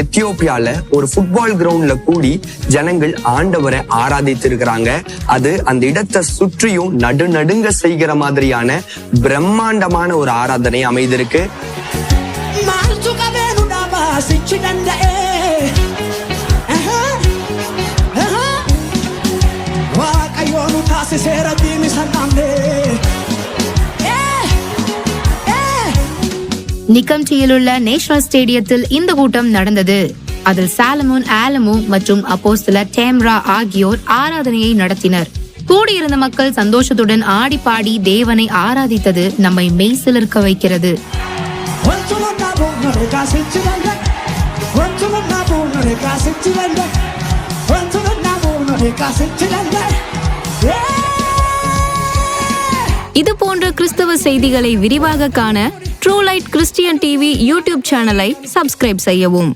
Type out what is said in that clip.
எத்தியோப்பியால ஒரு ஃபுட்பால் கிரவுண்ட்ல கூடி ஜனங்கள் ஆண்டவரை ஆராதித்து இருக்கிறாங்க. அது அந்த இடத்தை சுற்றியும் நடுநடுங்க செய்கிற மாதிரியான பிரம்மாண்டமான ஒரு ஆராதனை அமைந்திருக்கு. நிக்கம்டியில் உள்ள நேஷனல் ஸ்டேடியத்தில் இந்த கூட்டம் நடந்தது. அதில் சாலமோன், ஆலமோ மற்றும் அப்போஸ்தலர் டேம்ரா ஆகியோர் ஆராதனையை நடத்தினர். கூடியிருந்த மக்கள் சந்தோஷத்துடன் ஆடி பாடி தேவனை ஆராதித்தது நம்மை மெய்சிலிர்க்க வைக்கிறது. இது போன்ற கிறிஸ்தவ செய்திகளை விரிவாக காண true light Christian TV YouTube சேனலை சப்ஸ்கிரைப் செய்யவும்.